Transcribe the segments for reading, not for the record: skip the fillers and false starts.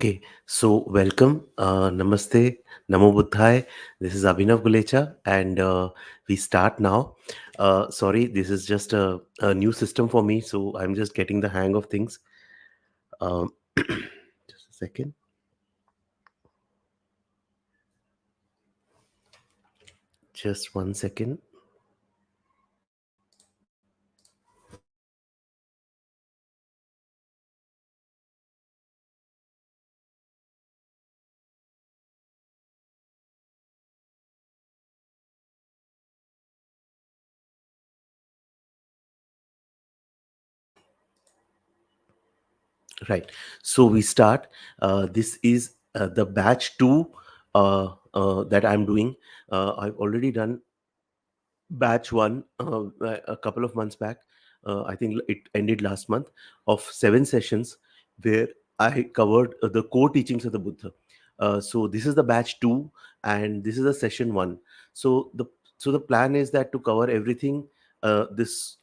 Okay, so welcome, Namaste, Namo Buddhaya. This is Abhinav Gulecha, and we start now. Sorry, this is just a new system for me, so I'm just getting the hang of things. Um, just a second. Just 1 second. Right. So we start. This is the batch two that I'm doing. I've already done batch one a couple of months back. I think it ended last month of 7 sessions where I covered the core teachings of the Buddha. So this is the batch two, and this is the session one. So the plan is that to cover everything, this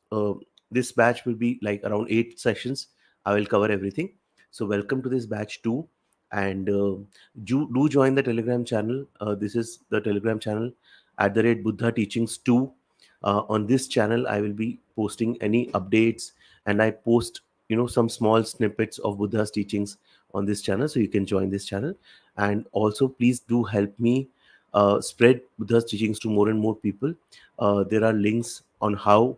batch will be like around 8 sessions. I will cover everything. So welcome to this batch two, and do join the Telegram channel. This is the Telegram channel @ Buddha Teachings 2. On this channel I will be posting any updates, and I post some small snippets of Buddha's teachings on this channel, so you can join this channel. And also please do help me spread Buddha's teachings to more and more people. There are links on how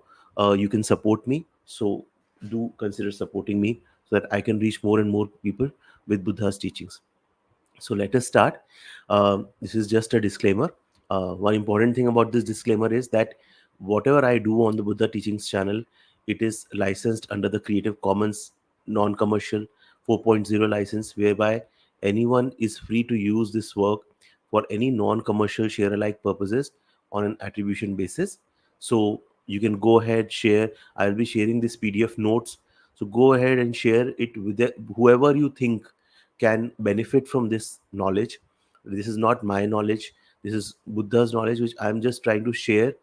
you can support me, so do consider supporting me so that I can reach more and more people with Buddha's teachings. So let us start. This is just a disclaimer. One important thing about this disclaimer is that whatever I do on the Buddha Teachings channel, it is licensed under the Creative Commons non-commercial 4.0 license, whereby anyone is free to use this work for any non-commercial share-alike purposes on an attribution basis. So you can go ahead, share. I'll be sharing this PDF notes. So go ahead and share it with whoever you think can benefit from this knowledge. This is not my knowledge. This is Buddha's knowledge, which I'm just trying to share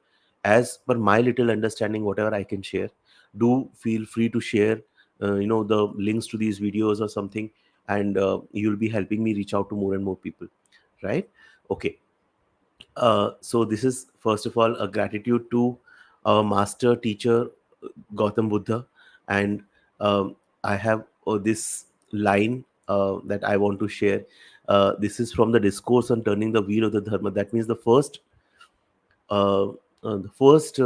as per my little understanding, whatever I can share. Do feel free to share, the links to these videos or something, and you'll be helping me reach out to more and more people, right? Okay. So this is first of all a gratitude to our master teacher Gautam Buddha, and I have this line that I want to share. This is from the discourse on turning the wheel of the dharma. That means uh, the first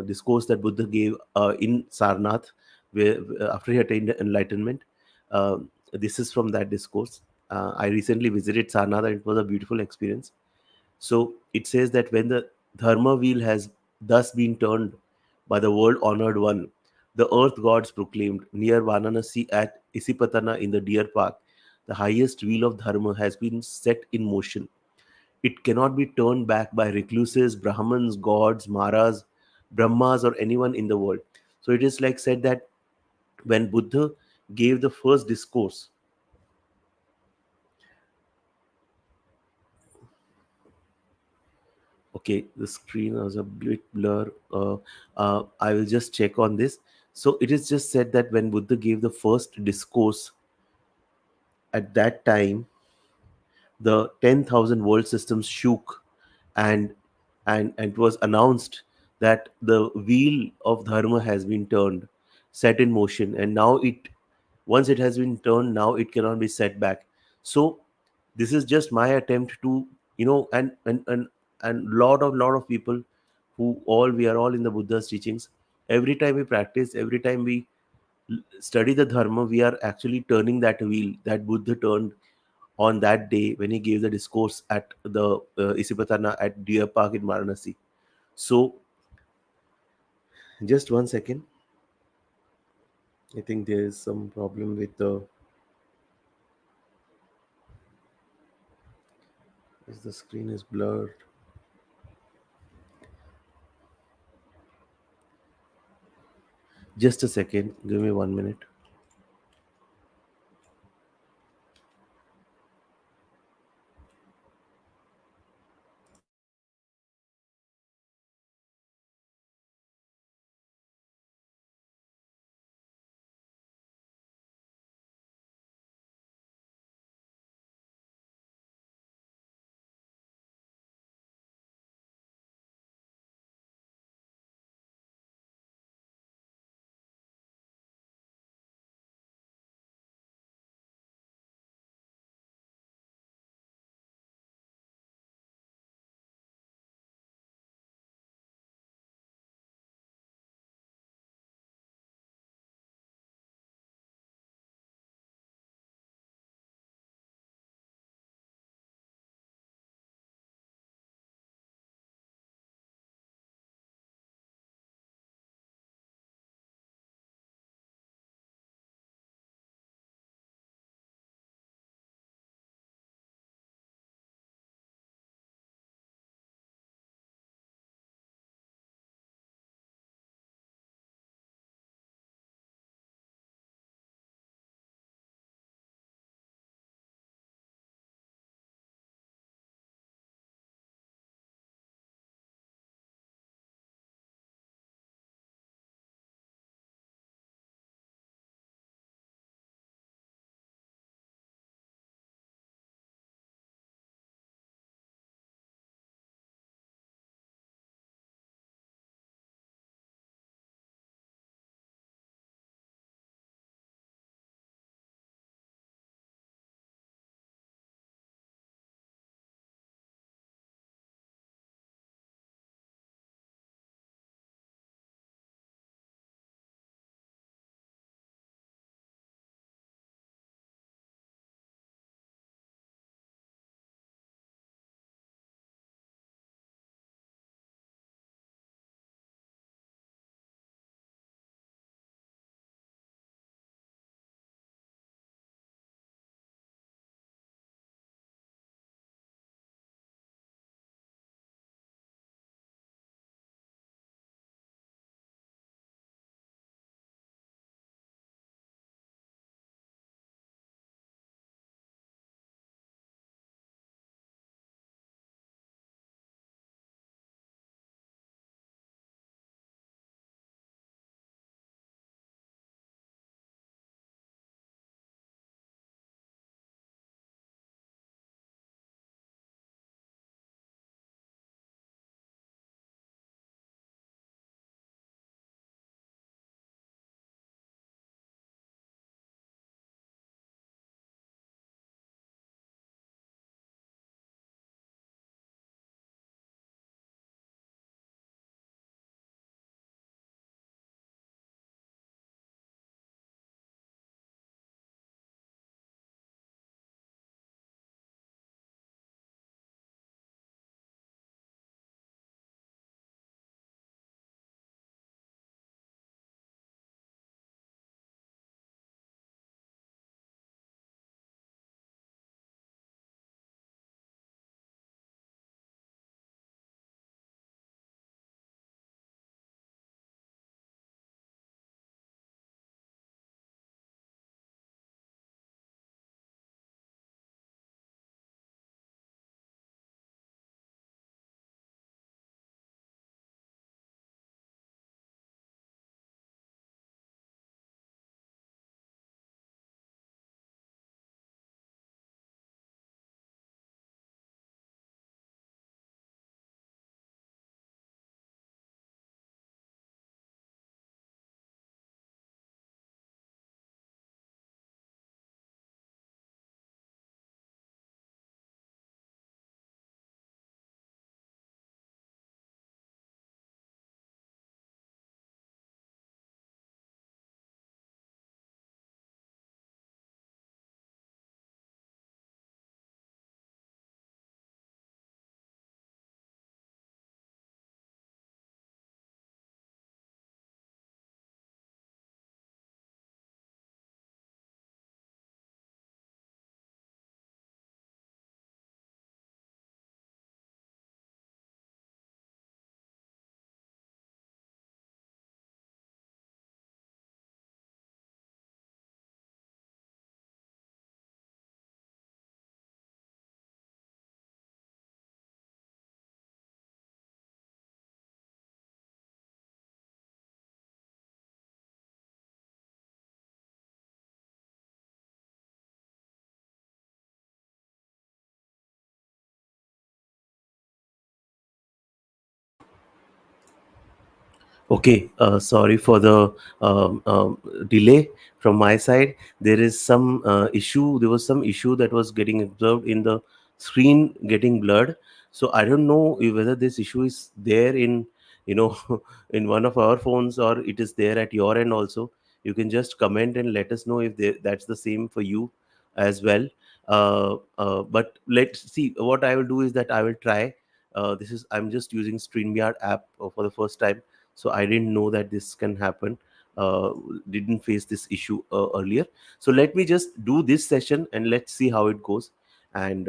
discourse that Buddha gave in Sarnath, where after he attained enlightenment. Uh, this is from that discourse. I recently visited Sarnath, and it was a beautiful experience. So it says that when the Dharma wheel has thus been turned by the world honored one, the earth gods proclaimed near Varanasi at Isipatana in the Deer Park, the highest wheel of Dharma has been set in motion. It cannot be turned back by recluses, Brahmins, gods, Maras, Brahmas, or anyone in the world. So it is like said that when Buddha gave the first discourse. Okay, the screen was a bit blur. I will just check on this. So it is just said that when Buddha gave the first discourse at that time, the 10,000 world systems shook, and and it was announced that the wheel of dharma has been turned, set in motion, and now it once it has been turned, now it cannot be set back. So this is just my attempt to, and lot of people who all we are all in the Buddha's teachings. Every time we practice, every time we study the dharma, we are actually turning that wheel that Buddha turned on that day when he gave the discourse at the Isipatana at Deer Park in Varanasi. So just 1 second. I think there is some problem with the. Is the screen is blurred? Just a second. Give me 1 minute. Okay, sorry for the delay from my side. There is some issue. There was some issue that was getting observed in the screen getting blurred. So I don't know whether this issue is there in, you know, in one of our phones, or it is there at your end also. You can just comment and let us know if that's the same for you as well. But let's see. What I will do is that I will try. I'm just using StreamYard app for the first time, so I didn't know that this can happen. uh, didn't face this issue earlier. So let me just do this session and let's see how it goes. And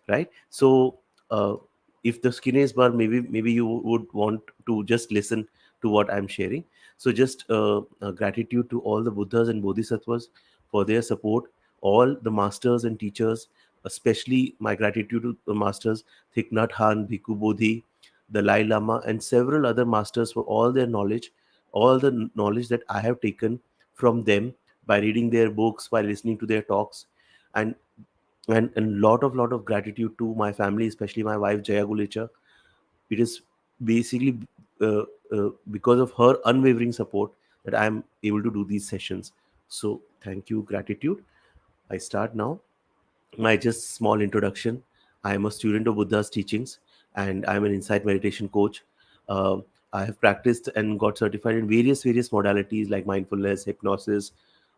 right, so uh, if the skin is bar, maybe you would want to just listen to what I'm sharing. So just gratitude to all the buddhas and bodhisattvas for their support, all the masters and teachers, especially my gratitude to the masters Thich Nhat Hanh, Bhikkhu Bodhi, the Dalai Lama, and several other masters for all their knowledge, all the knowledge that I have taken from them by reading their books, by listening to their talks, and and lot of gratitude to my family, especially my wife Jaya Gulecha. It is basically uh, because of her unwavering support that I am able to do these sessions. So thank you, gratitude. I start now. My just small introduction. I am a student of Buddha's teachings, and I am an insight meditation coach. Uh, I have practiced and got certified in various modalities like mindfulness, hypnosis.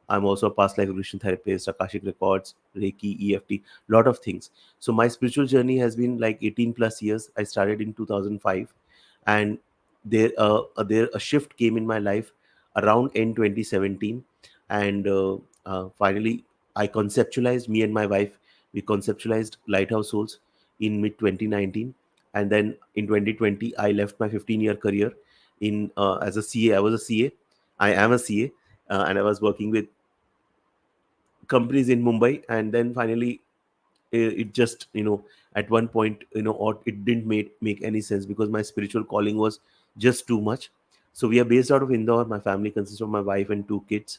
I'm also a past life regression therapist, Akashic records, Reiki, EFT, lot of things. So my spiritual journey has been like 18 plus years. I started in 2005, and there a shift came in my life around end 2017, and finally I conceptualized, me and my wife, we conceptualized Lighthouse Souls in mid 2019. And then in 2020 I left my 15-year career in as a CA. I was a CA. I am a CA, and I was working with companies in Mumbai. And then finally it just, at one point, or it didn't make any sense because my spiritual calling was just too much. So we are based out of Indore. My family consists of my wife and two kids,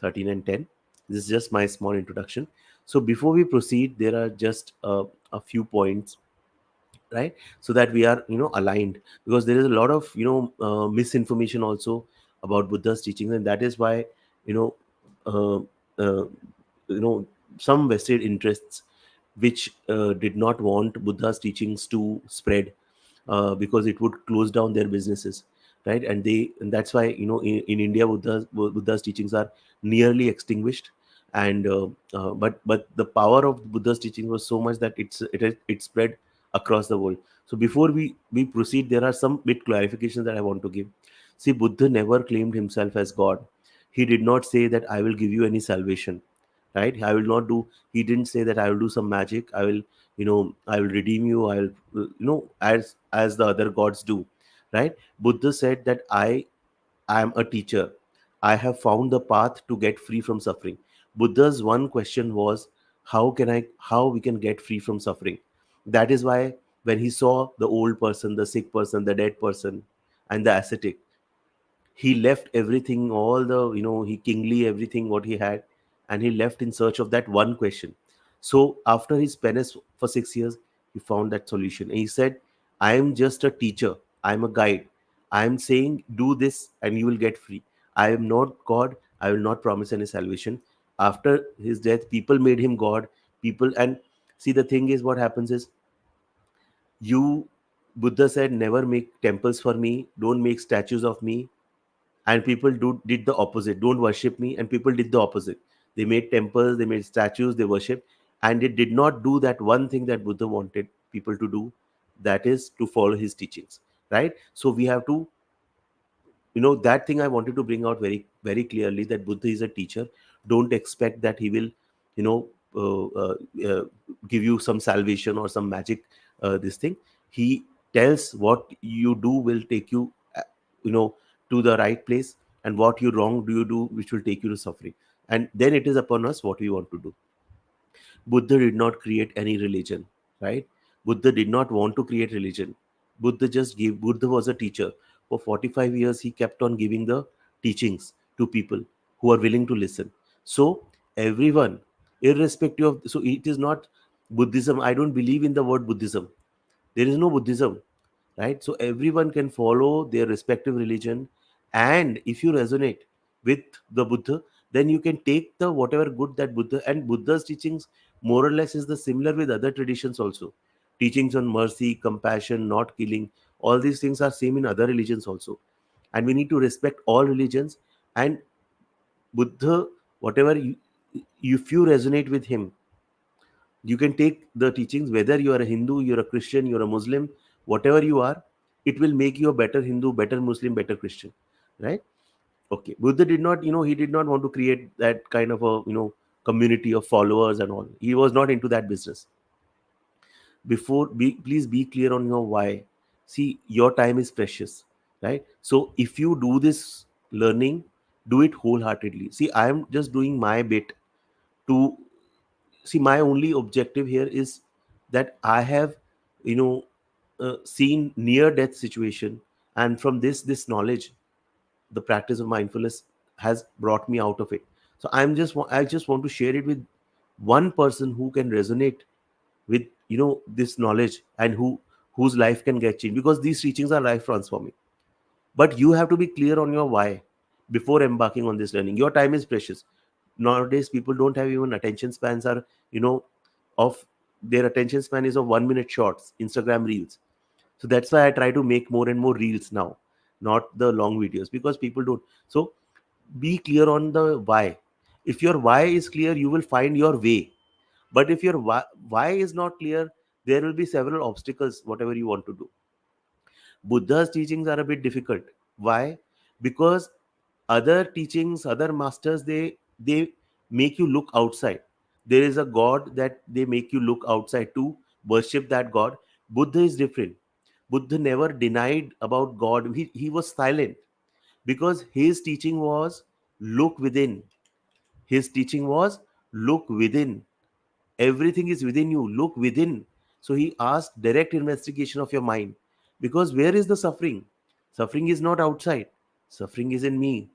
13 and 10. This is just my small introduction. So before we proceed, there are just a few points, right? So that we are, aligned, because there is a lot of, misinformation also about Buddha's teachings. And that is why, you know uh, uh, you know some vested interests which did not want Buddha's teachings to spread, because it would close down their businesses, right? And that's why, in India, Buddha's teachings are nearly extinguished. And but the power of Buddha's teaching was so much that it spread across the world. So before we proceed, there are some bit clarifications that I want to give. See, Buddha never claimed himself as God. He did not say that I will give you any salvation, right? I will not do. He didn't say that I will do some magic. I will redeem you. I will, as the other gods do, right? Buddha said that I am a teacher. I have found the path to get free from suffering. Buddha's one question was, how we can get free from suffering? That is why when he saw the old person, the sick person, the dead person, and the ascetic, he left everything, all the, he kingly everything what he had, and he left in search of that one question. So after his penance for 6 years, he found that solution, and he said, I am just a teacher, I am a guide, I am saying do this and you will get free. I am not God, I will not promise any salvation. After his death, people made him God. People, and see, the thing is, what happens is, you Buddha said, never make temples for me, don't make statues of me. And people did the opposite. Don't worship me. And people did the opposite. They made temples, they made statues, they worship, and they did not do that one thing that Buddha wanted people to do, that is to follow his teachings, right? So we have to, that thing I wanted to bring out very very clearly, that Buddha is a teacher. Don't expect that he will, you know uh, uh, uh, give you some salvation or some magic, this thing. He tells what you do will take you, you know to the right place, and what you wrong do you do which will take you to suffering. And then it is upon us what we want to do. Buddha did not create any religion, right? Buddha did not want to create religion. Buddha was a teacher. For 45 years, he kept on giving the teachings to people who are willing to listen. So, everyone, irrespective of, so it is not Buddhism. I don't believe in the word Buddhism. There is no Buddhism, right? So everyone can follow their respective religion, And if you resonate with the Buddha, then you can take the whatever good that Buddha, and Buddha's teachings more or less is the similar with other traditions also. Teachings on mercy, compassion, not killing, all these things are same in other religions also. And we need to respect all religions. And Buddha, whatever you, if you resonate with him, you can take the teachings, whether you are a Hindu, you're a Christian, you're a Muslim, whatever you are, it will make you a better Hindu, better Muslim, better Christian, right? Okay, Buddha did not, he did not want to create that kind of a, community of followers and all. He was not into that business. Please be clear on your why. See, your time is precious, right? So if you do this learning, do it wholeheartedly. See, I am just doing my bit to see. My only objective here is that I have, you know seen near death situation, and from this knowledge, the practice of mindfulness has brought me out of it. So I just want to share it with one person who can resonate with, this knowledge, and whose life can get changed, because these teachings are life transforming. But you have to be clear on your why before embarking on this learning. Your time is precious. Nowadays people don't have even attention spans, are, you know of their attention span is of 1 minute shorts, Instagram reels. So that's why I try to make more and more reels now, not the long videos, because people don't. So be clear on the why. If your why is clear, you will find your way. But if your why is not clear, there will be several obstacles whatever you want to do. Buddha's teachings are a bit difficult. Why? Because other teachings, other masters, they make you look outside. There is a god that they make you look outside to worship that god. Buddha is different. Buddha never denied about God. He was silent, because his teaching was look within. His teaching was look within. Everything is within you. Look within. So he asked direct investigation of your mind. Because where is the suffering? Suffering is not outside. Suffering is in me.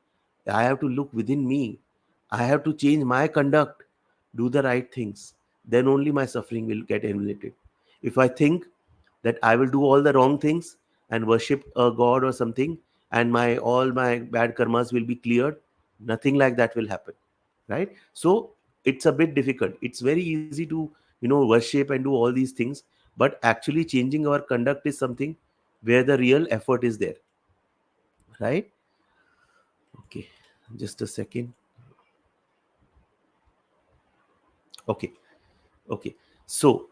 I have to look within me. I have to change my conduct, do the right things. Then only my suffering will get eliminated. If I think that I will do all the wrong things and worship a god or something, and my all my bad karmas will be cleared, nothing like that will happen, right? So it's a bit difficult. It's very easy to, worship and do all these things, but actually changing our conduct is something where the real effort is there, right? Okay, just a second. Okay. Okay, so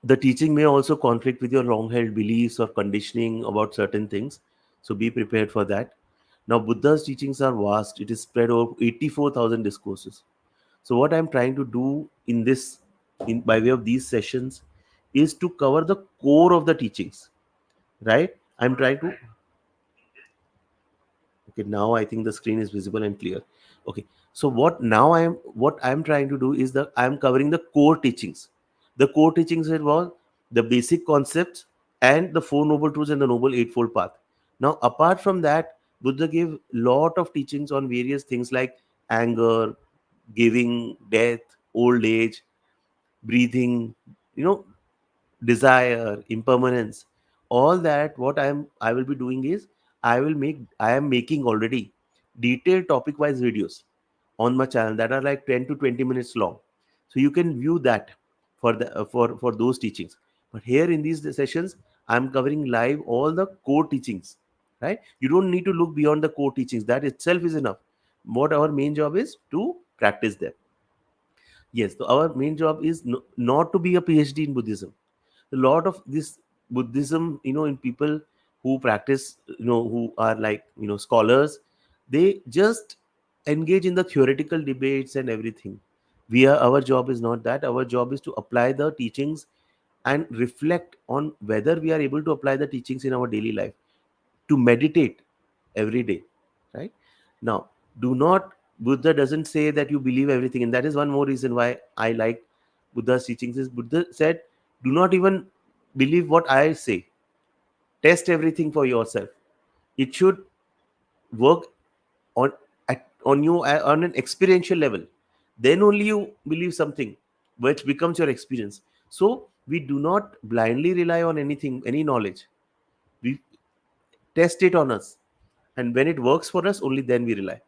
the teaching may also conflict with your long held beliefs or conditioning about certain things, so be prepared for that. Now Buddha's teachings are vast. It is spread over 84,000 discourses. So what I'm trying to do in this, in by way of these sessions, is to cover the core of the teachings, right? I'm trying to. Okay, now I think the screen is visible and clear. Okay, so what I'm trying to do is that I'm covering the core teachings. The core teachings involve the basic concepts and the four noble truths and the noble eightfold path. Now apart from that, Buddha gave lot of teachings on various things like anger, giving, death, old age, breathing, you know desire, impermanence, all that. What I will be doing is, I am making already detailed topic wise videos on my channel that are like 10 to 20 minutes long. So you can view that for the for those teachings. But here in these sessions, I'm covering live all the core teachings, right? You don't need to look beyond the core teachings. That itself is enough. What our main job is to practice them. Yes, so our main job is not to be a PhD in Buddhism. A lot of this Buddhism, in people who practice, who are like, scholars, they just engage in the theoretical debates and everything. Our job is not that. Our job is to apply the teachings and reflect on whether we are able to apply the teachings in our daily life, to meditate every day, right? Now, do not Buddha doesn't say that you believe everything, and that is one more reason why I like Buddha's teachings. Is Buddha said, do not even believe what I say. Test everything for yourself. It should work on on you on an experiential level. Then only you believe something, which becomes your experience. So we do not blindly rely on anything, any knowledge. We test it on us. And when it works for us, only then we rely.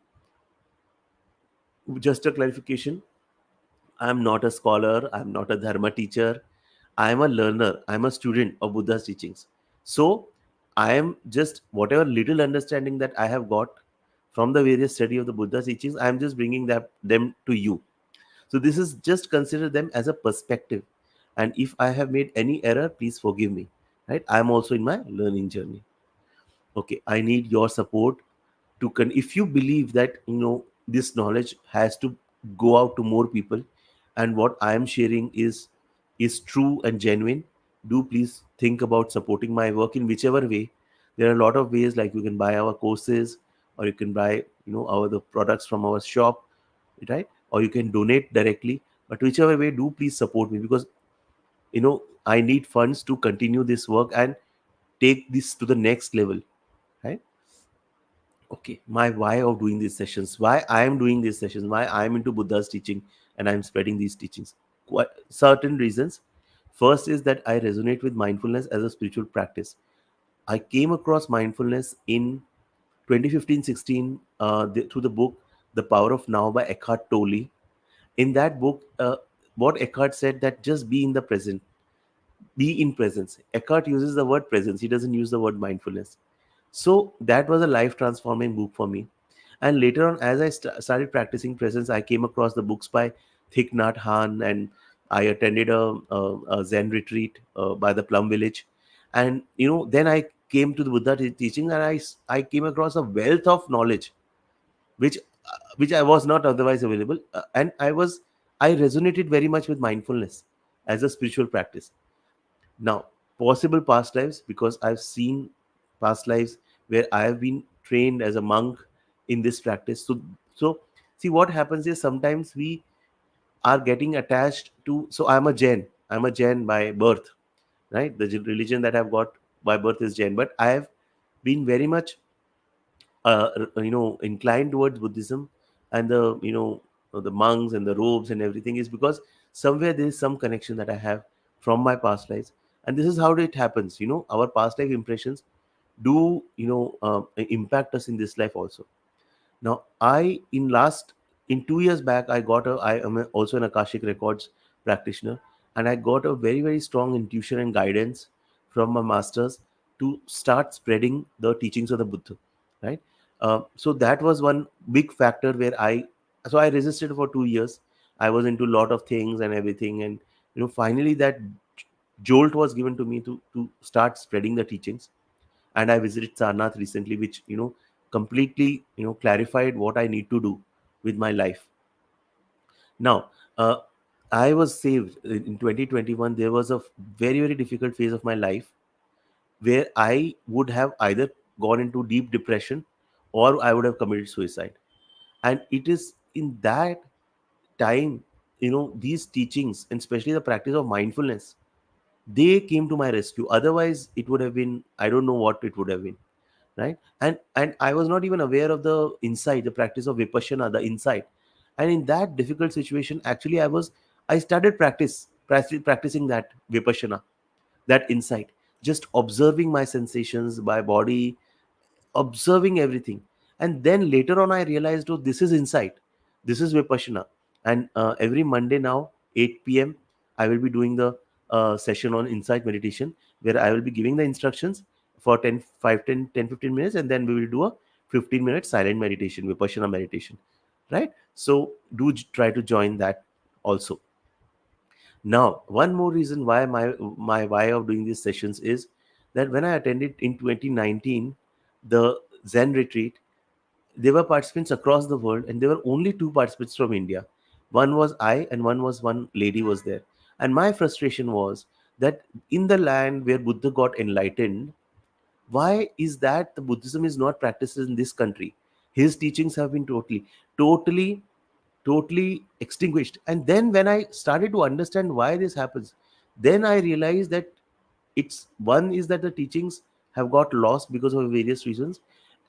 Just a clarification, I'm not a scholar, I'm not a dharma teacher, I am a learner, I'm a student of Buddha's teachings. So I am just whatever little understanding that I have got from the various study of the Buddha's teachings, I am just bringing them to you. So this is just consider them as a perspective. And if I have made any error, please forgive me. Right? I am also in my learning journey. Okay, I need your support to if you believe that this knowledge has to go out to more people, and what I am sharing is true and genuine, do please think about supporting my work in whichever way. There are a lot of ways, like you can buy our courses, or you can buy our the products from our shop, right? Or you can donate directly. But whichever way, do please support me, because I need funds to continue this work and take this to the next level, right? Okay, my why of doing these sessions, why I am doing these sessions, why I am into Buddha's teaching and I'm spreading these teachings. Quite certain reasons. First is that I resonate with mindfulness as a spiritual practice. I came across mindfulness in 2015-16 through the book The Power of Now by Eckhart Tolle. In that book, what Eckhart said, that just be in the present, be in presence. Eckhart uses the word presence, he doesn't use the word mindfulness. So that was a life transforming book for me. And later on, as I started practicing presence, I came across the books by Thich Nhat Hanh, and I attended a Zen retreat by the Plum Village. And then I came to the Buddha teaching, and I came across a wealth of knowledge which I was not otherwise available. And I resonated very much with mindfulness as a spiritual practice. Now, possible past lives, because I've seen past lives where I have been trained as a monk in this practice. So see what happens is sometimes we are getting attached to. So I'm a Jain. I'm a Jain by birth, right? The religion that I've got by birth is Jain, but I have been very much inclined towards Buddhism, and the monks and the robes and everything is because somewhere there is some connection that I have from my past lives. And this is how it happens. Our past life impressions do impact us in this life also. Now, in 2 years back, I am also an Akashic Records practitioner, and I got a very, very strong intuition and guidance from my masters to start spreading the teachings of the Buddha, right? So that was one big factor where I resisted for 2 years. I was into a lot of things and everything, and finally that jolt was given to me to start spreading the teachings. And I visited Sarnath recently, which completely clarified what I need to do with my life. Now, I was saved in 2021. There was a very, very difficult phase of my life where I would have either gone into deep depression or I would have committed suicide. And it is in that time, these teachings, and especially the practice of mindfulness, they came to my rescue. Otherwise, it would have been, I don't know what it would have been, right? And I was not even aware of the insight, the practice of vipassana, the insight. And in that difficult situation, actually I started practicing that vipassana, that insight, just observing my sensations, my body, observing everything. And then later on I realized, oh, this is insight, this is vipassana. And every Monday now, 8 p.m., I will be doing the session on insight meditation, where I will be giving the instructions for 10 minutes, and then we will do a 15-minute silent meditation, vipassana meditation, right? So do try to join that also. Now, one more reason why my why of doing these sessions is that when I attended in 2019 the Zen retreat, there were participants across the world, and there were only two participants from India. One was I, and one lady was there. And my frustration was that in the land where Buddha got enlightened, why is that the Buddhism is not practiced in this country? His teachings have been totally totally extinguished. And then when I started to understand why this happens, then I realized that it's one is that the teachings have got lost because of various reasons,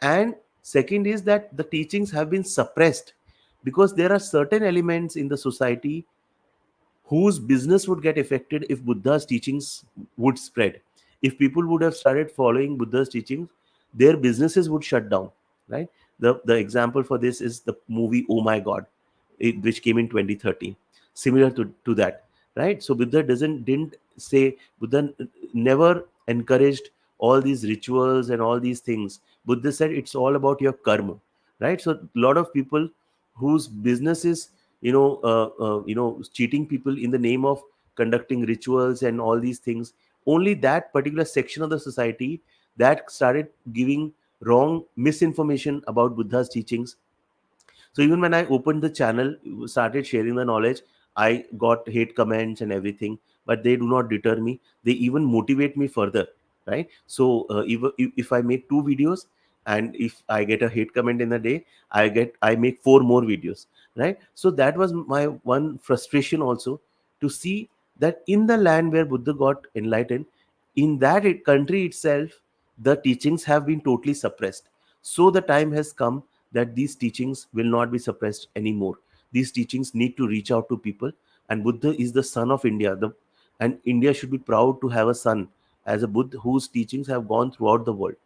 and second is that the teachings have been suppressed because there are certain elements in the society whose business would get affected if Buddha's teachings would spread. If people would have started following Buddha's teachings, their businesses would shut down. right? The example for this is the movie Oh My God, which came in 2013, similar to that, right? So Buddha doesn't didn't say, Buddha never encouraged all these rituals and all these things. Buddha said it's all about your karma, right? So a lot of people whose business is cheating people in the name of conducting rituals and all these things, only that particular section of the society that started giving wrong misinformation about Buddha's teachings. So even when I opened the channel, started sharing the knowledge, I got hate comments and everything, but they do not deter me. They even motivate me further, right? So if I make two videos and if I get a hate comment in a day, I make four more videos, right? So that was my one frustration also, to see that in the land where Buddha got enlightened, in that country itself, the teachings have been totally suppressed. So the time has come that these teachings will not be suppressed anymore. These teachings need to reach out to people, and Buddha is the son of India. And India should be proud to have a son as a Buddha whose teachings have gone throughout the world,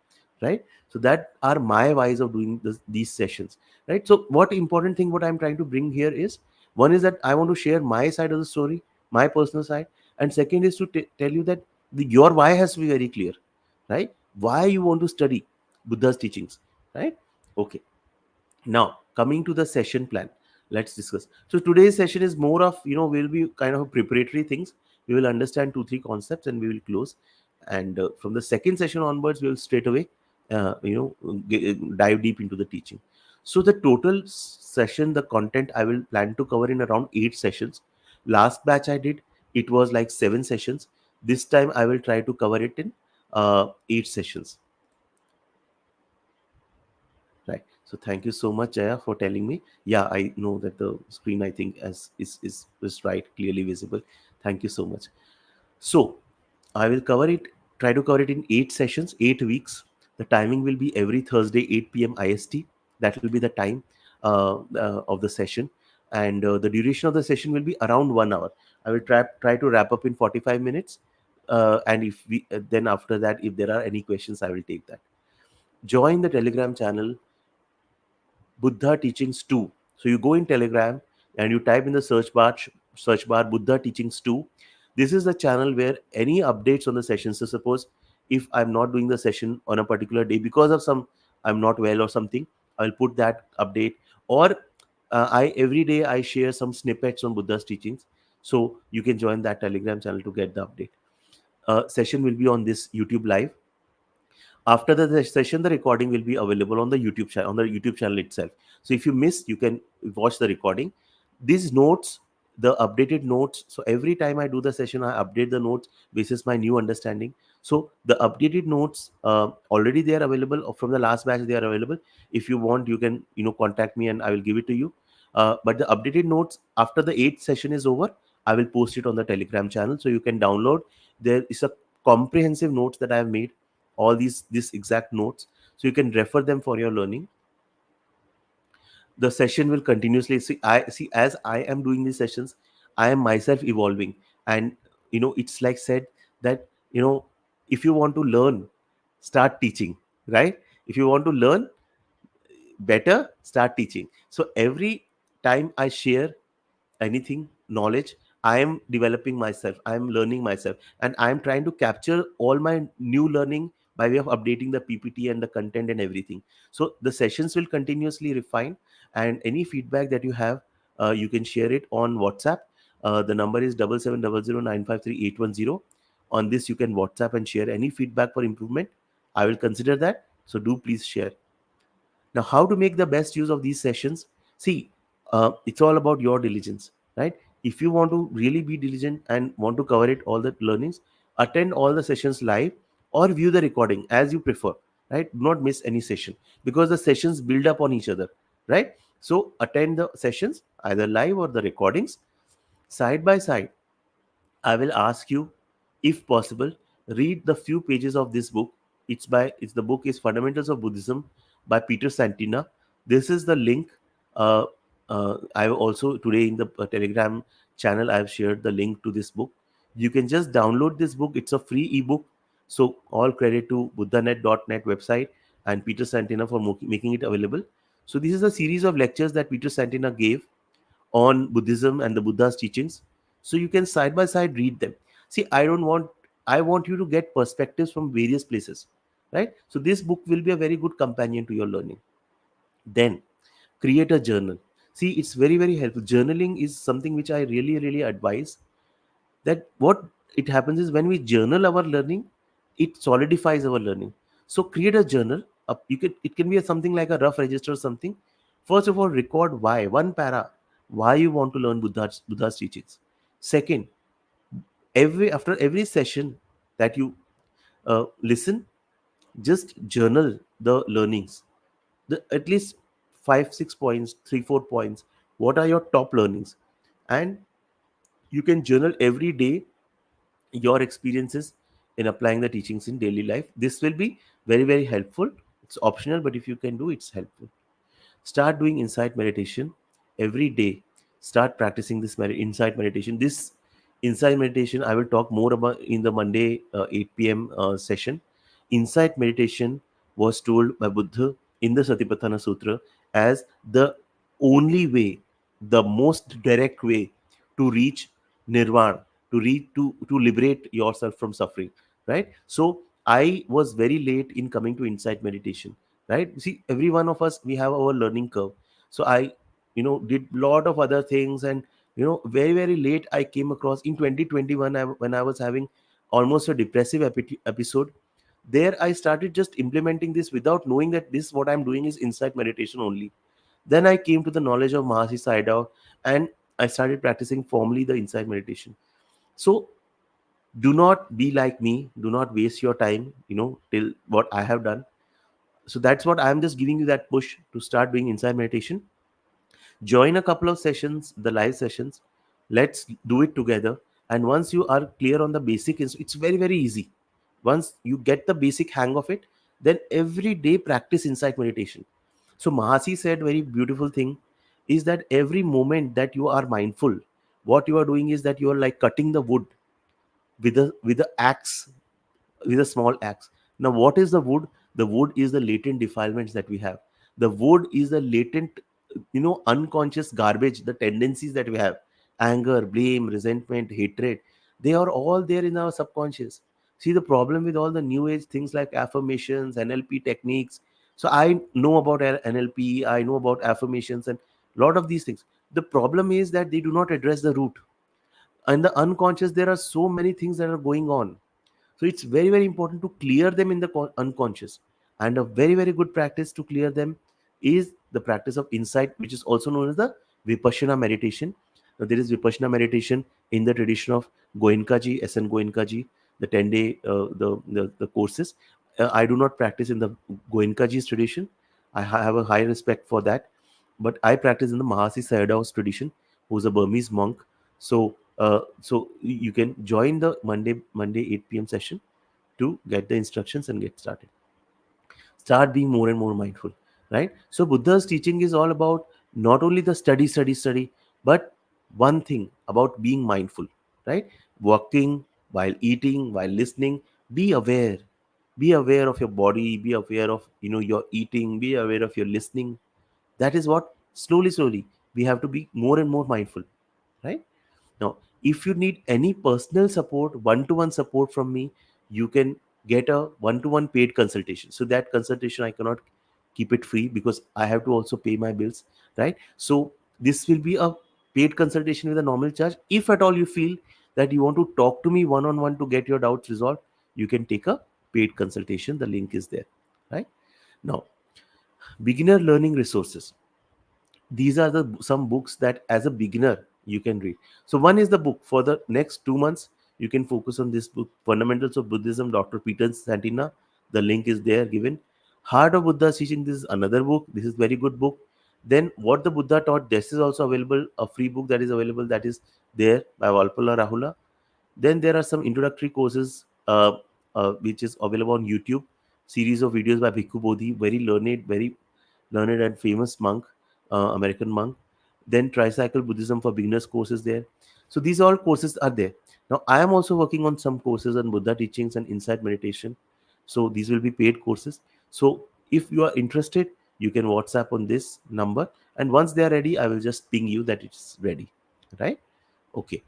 right? So that are my ways of doing these sessions, right? So what important thing what I'm trying to bring here is, one is that I want to share my side of the story, my personal side, and second is to tell you that your why has to be very clear, right? Why you want to study Buddha's teachings, right? Okay. Now, coming to the session plan, let's discuss. So today's session is more of, we'll be kind of preparatory things. We will understand two, three concepts and we will close. And from the second session onwards, we will straight away, dive deep into the teaching. So the total session, the content I will plan to cover in around 8 sessions. Last batch I did, it was like 7 sessions. This time I will try to cover it in 8 sessions. Right. So thank you so much, Jaya, for telling me. Yeah, I know that the screen, I think, is right, clearly visible. Thank you so much. So I will cover it, try to cover it in 8 sessions, 8 weeks. The timing will be every Thursday, 8 p.m. IST. That will be the time of the session. And the duration of the session will be around 1 hour. I will try to wrap up in 45 minutes. And if we then after that, if there are any questions, I will take that. Join the Telegram channel, Buddha Teachings 2. So you go in Telegram and you type in the search bar Buddha Teachings 2. This is the channel where any updates on the session. So suppose if I'm not doing the session on a particular day because of some, I'm not well or something, I'll put that update. Or I every day I share some snippets on Buddha's teachings. So you can join that Telegram channel to get the update. Session will be on this YouTube live. After the session, the recording will be available on the YouTube channel itself. So if you miss, you can watch the recording. These notes, the updated notes, so every time I do the session, I update the notes basis my new understanding. So the updated notes, already they are available from the last batch, they are available. If you want, you can contact me and I will give it to you. But the updated notes after the 8th session is over, I will post it on the Telegram channel, so you can download. There is a comprehensive notes that I have made, all these exact notes, so you can refer them for your learning. The session will continuously see as I am doing these sessions, I am myself evolving. And it's like said that, if you want to learn, start teaching, right? If you want to learn better, start teaching. So every time I share anything, knowledge, I am developing myself, I am learning myself, and I am trying to capture all my new learning by way of updating the PPT and the content and everything. So the sessions will continuously refine, and any feedback that you have, you can share it on WhatsApp. The number is 7700953810. On this you can WhatsApp and share any feedback for improvement. I will consider that, so do please share. Now, how to make the best use of these sessions? See, it's all about your diligence, right? If you want to really be diligent and want to cover it, all the learnings, attend all the sessions live or view the recording as you prefer, right? Do not miss any session, because the sessions build up on each other, right? So, attend the sessions either live or the recordings side by side. I will ask you, if possible, read the few pages of this book. It's the book is Fundamentals of Buddhism by Peter Santina. This is the link. Uh, I also today in the Telegram channel I have shared the link to this book. You can just download this book. It's a free ebook. So all credit to buddhanet.net website. and Peter Santina for making it available. So this is a series of lectures that Peter Santina gave on Buddhism and the Buddha's teachings. So you can side by side read them. See, I want you to get perspectives from various places, right? So this book will be a very good companion to your learning. Then create a journal. See, it's very, very helpful. Journaling is something which I really, really advise. That what it happens is when we journal our learning, it solidifies our learning. So create a journal. It can be something like a rough register or something. First of all, record why, one para, why you want to learn Buddha's teachings. Second, after every session that you listen, just journal the learnings, at least 5 6 points, 3 4 points. What are your top learnings? And you can journal every day your experiences in applying the teachings in daily life. This will be very, very helpful. It's optional, but if you can do, it's helpful. Start doing insight meditation every day. Start practicing this insight meditation. This insight meditation I will talk more about in the Monday 8 p.m. Session. Insight meditation was told by Buddha in the Satipatthana Sutra as the only way, the most direct way to reach nirvana, to liberate yourself from suffering. Right. So I was very late in coming to insight meditation. Right. See, every one of us, we have our learning curve. So I, did lot of other things, and very, very late I came across in 2021, when I was having almost a depressive episode. There I started just implementing this without knowing that this what I'm doing is insight meditation only. Then I came to the knowledge of Mahasi Sayadaw, and I started practicing formally the insight meditation. So do not be like me. Do not waste your time, till what I have done. So that's what I'm just giving you, that push to start doing insight meditation. Join a couple of sessions, the live sessions. Let's do it together. And once you are clear on the basic, it's very, very easy. Once you get the basic hang of it, then every day practice insight meditation. So Mahasi said very beautiful thing is that every moment that you are mindful, what you are doing is that you are like cutting the wood with a axe, with a small axe. Now, what is the wood? The wood is the latent defilements that we have. The wood is the latent, unconscious garbage, the tendencies that we have: anger, blame, resentment, hatred. They are all there in our subconscious. See, the problem with all the new age things like affirmations, NLP techniques. So I know about NLP, I know about affirmations and lot of these things. The problem is that they do not address the root. And the unconscious, there are so many things that are going on. So it's very, very important to clear them in the unconscious. And a very, very good practice to clear them is the practice of insight, which is also known as the Vipassana meditation. Now, there is Vipassana meditation in the tradition of Goenkaji, SN Goenkaji, the 10-day the courses. I do not practice in the Goenkaji's tradition. I have a high respect for that, but I practice in the Mahasi Sayadaw's tradition, who's a Burmese monk. So you can join the Monday 8 p.m. session to get the instructions and get started. Start being more and more mindful, right? So Buddha's teaching is all about not only the study, but one thing about being mindful, right? Walking, while eating, while listening, be aware. Be aware of your body, be aware of your eating, be aware of your listening. That is what slowly we have to be more and more mindful, right? Now, if you need any personal support, one-to-one support from me, you can get a one-to-one paid consultation. So that consultation I cannot keep it free because I have to also pay my bills, right? So this will be a paid consultation with a normal charge. If at all you feel that you want to talk to me one-on-one to get your doubts resolved, you can take a paid consultation. The link is there, right? Now, beginner learning resources. These are the some books that as a beginner you can read. So one is the book for the next 2 months. You can focus on this book, Fundamentals of Buddhism, Dr. Peter Santina. The link is there given. Heart of Buddha's Teaching, this is another book. This is very good book. Then What the Buddha Taught, this is also available, a free book that is available, that is there by Valpola Rahula. Then there are some introductory courses which is available on YouTube. Series of videos by Bhikkhu Bodhi, very learned and famous monk, American monk. Then Tricycle Buddhism for Beginners courses there. So these all courses are there. Now I am also working on some courses on Buddha teachings and insight meditation. So these will be paid courses. So If you are interested, you can WhatsApp on this number, and once they are ready, I will just ping you that it's ready, right? Okay.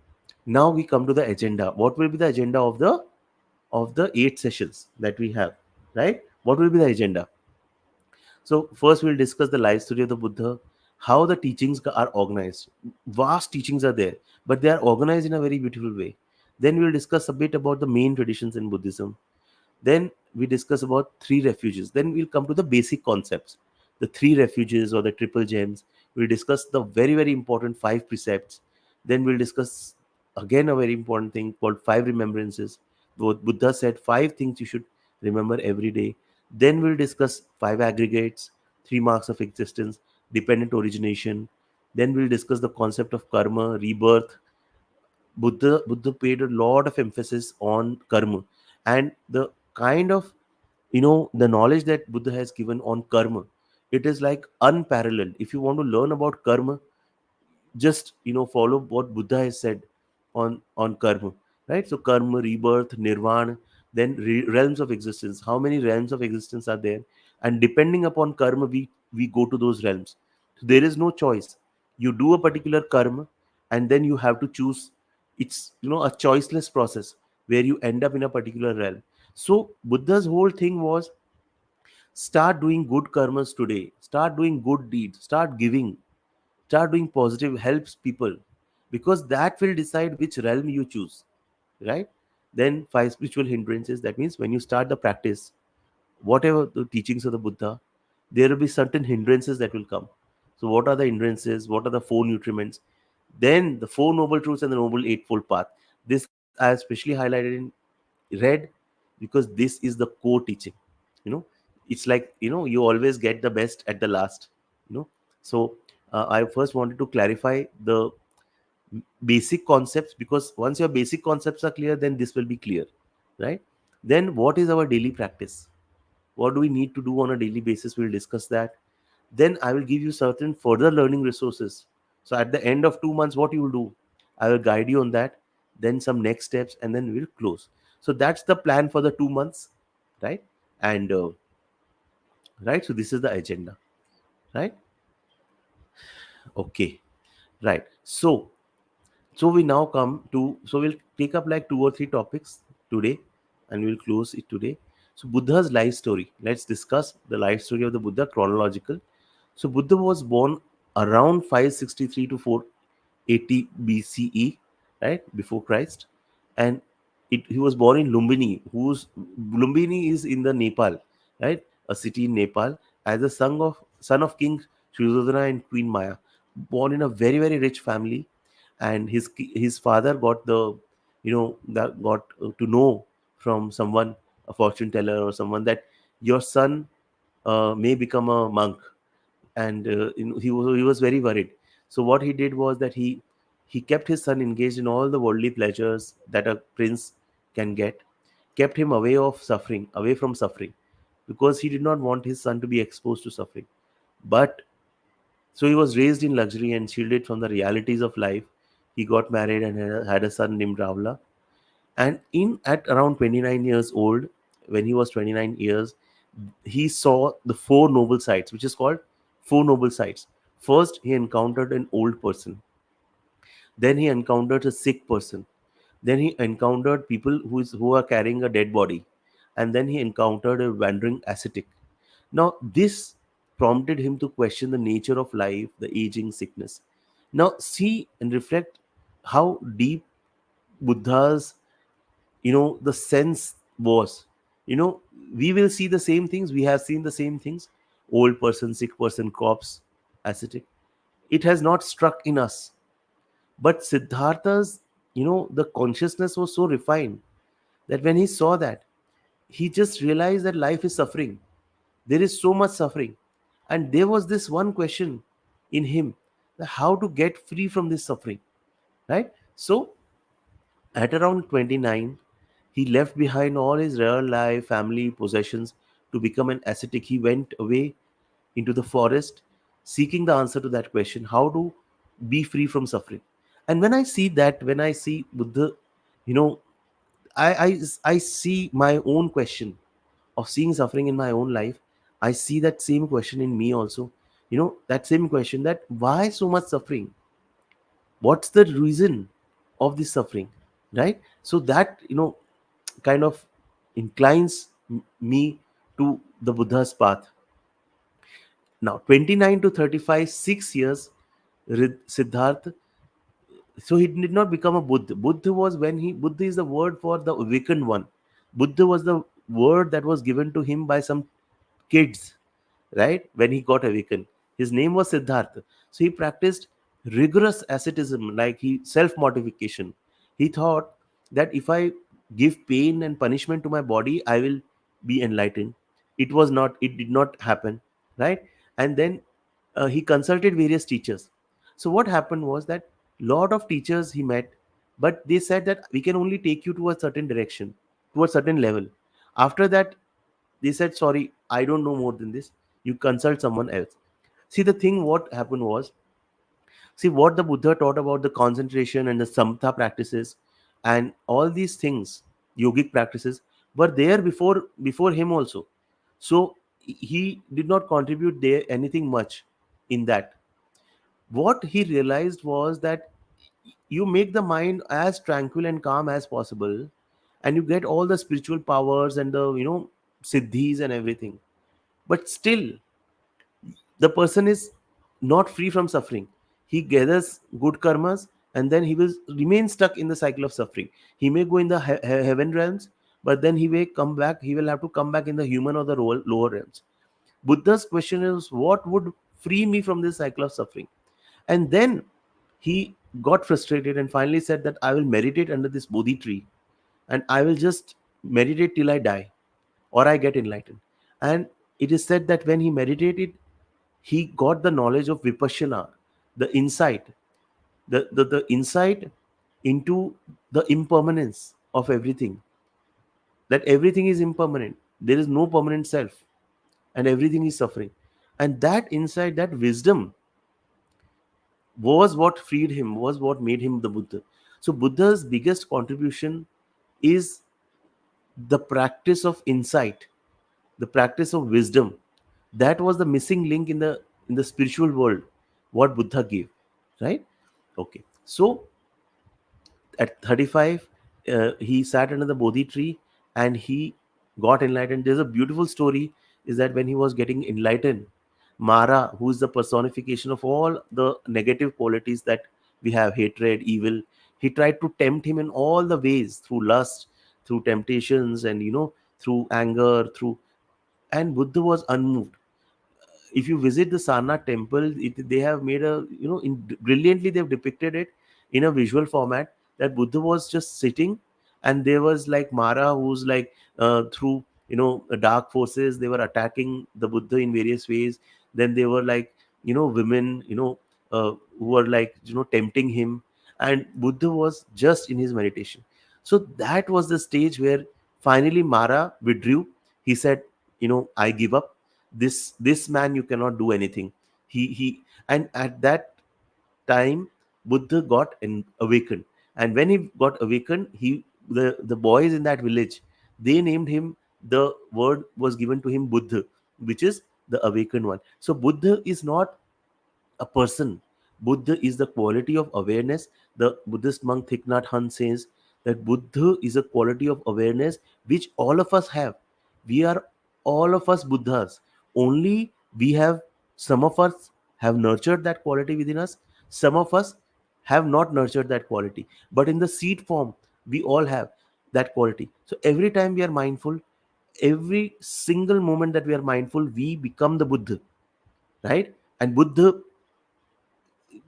Now we come to the agenda. What will be the agenda of the 8 sessions that we have, right? What will be the agenda? So first we'll discuss the life story of the Buddha, how the teachings are organized. Vast teachings are there, but they are organized in a very beautiful way. Then we'll discuss a bit about the main traditions in Buddhism. Then we discuss about three refuges. Then we'll come to the basic concepts, the three refuges or the triple gems. We'll discuss the very, very important five precepts. Then we'll discuss again a very important thing called five remembrances. Buddha said five things you should remember every day. Then we'll discuss five aggregates, three marks of existence, dependent origination. Then we'll discuss the concept of karma, rebirth. Buddha paid a lot of emphasis on karma, and the kind of, the knowledge that Buddha has given on karma, it is like unparalleled. If you want to learn about karma, just follow what Buddha has said on karma, right? So karma, rebirth, nirvana, then realms of existence. How many realms of existence are there? And depending upon karma, we go to those realms. So there is no choice. You do a particular karma, and then you have to choose. It's a choiceless process where you end up in a particular realm. So Buddha's whole thing was, start doing good karmas today, start doing good deeds, start giving, start doing positive, helps people, because that will decide which realm you choose, right? Then five spiritual hindrances. That means when you start the practice, whatever the teachings of the Buddha, there will be certain hindrances that will come. So what are the hindrances? What are the four nutriments? Then the four noble truths and the noble eightfold path. This I have specially highlighted in red, because this is the core teaching. you know it's like, you always get the best at the last. So I first wanted to clarify the basic concepts, because once your basic concepts are clear, then this will be clear, right? Then what is our daily practice? What do we need to do on a daily basis? We'll discuss that. Then I will give you certain further learning resources. So at the end of 2 months, what you will do, I will guide you on that. Then some next steps, and then we'll close. So that's the plan for the 2 months, right? And right, so this is the agenda, right? Okay, right. So we now come to, so we'll take up like two or three topics today, and we'll close it today. So Buddha's life story, let's discuss the life story of the Buddha, chronological. So Buddha was born around 563 to 480 BCE, right, before Christ. And he was born in Lumbini, Lumbini is in the Nepal, right, a city in Nepal, as a son of King Shuddhadana and Queen Maya, born in a very, very rich family. And his father got that got to know from someone, a fortune teller or someone, that your son may become a monk. And he was very worried. So what he did was that he kept his son engaged in all the worldly pleasures that a prince can get, kept him away from suffering, because he did not want his son to be exposed to suffering. But so he was raised in luxury and shielded from the realities of life. He got married and had a son named Ravla. And in at around 29 years old, when he was 29 years, he saw the four noble sights, which is called four noble sights. First, he encountered an old person. Then he encountered a sick person. Then he encountered people who are carrying a dead body. And then he encountered a wandering ascetic. Now, this prompted him to question the nature of life, the aging, sickness. Now, see and reflect how deep Buddha's, the sense was. You know, we will see the same things. We have seen the same things. Old person, sick person, corpse, ascetic. It has not struck in us. But Siddhartha's, the consciousness was so refined that when he saw that, he just realized that life is suffering. There is so much suffering. And there was this one question in him, that how to get free from this suffering, right? So at around 29, he left behind all his real life, family, possessions to become an ascetic. He went away into the forest seeking the answer to that question, how to be free from suffering. And when I see that, when I see Buddha, you know, I see my own question of seeing suffering in my own life. I see that same question in me also. That same question, that why so much suffering? What's the reason of this suffering? Right? So that, kind of inclines me to the Buddha's path. Now, 29 to 35, 6 years, Siddhartha. So he did not become a Buddha. Buddha is the word for the awakened one. Buddha was the word that was given to him by some kids, right? When he got awakened, his name was Siddhartha. So he practiced rigorous asceticism, like he self mortification. He thought that if I give pain and punishment to my body, I will be enlightened. It did not happen, right? And then he consulted various teachers. So what happened was that lot of teachers he met, but they said that we can only take you to a certain direction, to a certain level. After that, they said, sorry, I don't know more than this. You consult someone else. See, the thing what happened was, see what the Buddha taught about the concentration and the samatha practices and all these things, yogic practices, were there before him also. So he did not contribute there anything much in that. What he realized was that you make the mind as tranquil and calm as possible, and you get all the spiritual powers and the siddhis and everything, but still the person is not free from suffering. He gathers good karmas, and then he will remain stuck in the cycle of suffering. He may go in the heaven realms, but then he will have to come back in the human or the lower realms. Buddha's question is, what would free me from this cycle of suffering? And then he got frustrated and finally said that I will meditate under this bodhi tree, and I will just meditate till I die or I get enlightened. And it is said that when he meditated, he got the knowledge of vipassana, the insight, the insight into the impermanence of everything, that everything is impermanent. There is no permanent self, and everything is suffering. And that insight, that wisdom, was what freed him, was what made him the Buddha. So, Buddha's biggest contribution is the practice of insight, the practice of wisdom. That was the missing link in the spiritual world, what Buddha gave, right? Okay, so at 35, he sat under the bodhi tree and he got enlightened. There's a beautiful story, is that when he was getting enlightened, Mara, who is the personification of all the negative qualities that we have, hatred, evil, he tried to tempt him in all the ways, through lust, through temptations, and through anger, through and Buddha was unmoved. If you visit the Sarnath temple, they have made a, brilliantly they've depicted it in a visual format, that Buddha was just sitting, and there was like Mara, who's like, through dark forces, they were attacking the Buddha in various ways. Then they were like, women, who were like, tempting him, and Buddha was just in his meditation. So that was the stage where finally Mara withdrew. He said, I give up. This man, you cannot do anything. He And at that time, Buddha got awakened. And when he got awakened, the boys in that village, they named him, the word was given to him, Buddha, which is the awakened one. So Buddha is not a person. Buddha is the quality of awareness. The Buddhist monk Thich Nhat Hanh says that Buddha is a quality of awareness which all of us have. We are all of us Buddhas. Only we have, some of us have nurtured that quality within us, some of us have not nurtured that quality. But in the seed form, we all have that quality. So every time we are mindful, every single moment that we are mindful, we become the Buddha, right? And Buddha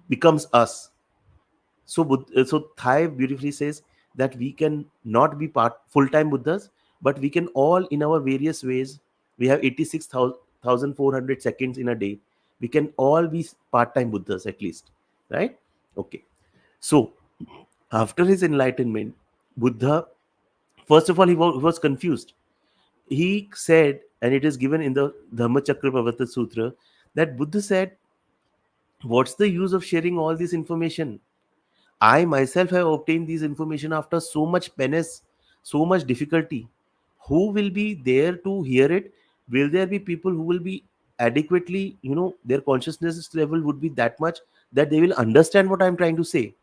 becomes us. So Thai beautifully says that we can not be part full-time Buddhas, but we can all, in our various ways, we have 86,400 seconds in a day. We can all be part-time Buddhas at least, right? Okay. So after his enlightenment, Buddha, first of all, he was confused. He said, and it is given in the Dhammacakra Sutra, that Buddha said, what's the use of sharing all this information? I myself have obtained this information after so much penance, so much difficulty. Who will be there to hear it? Will there be people who will be adequately, their consciousness level would be that much that they will understand what I'm trying to say?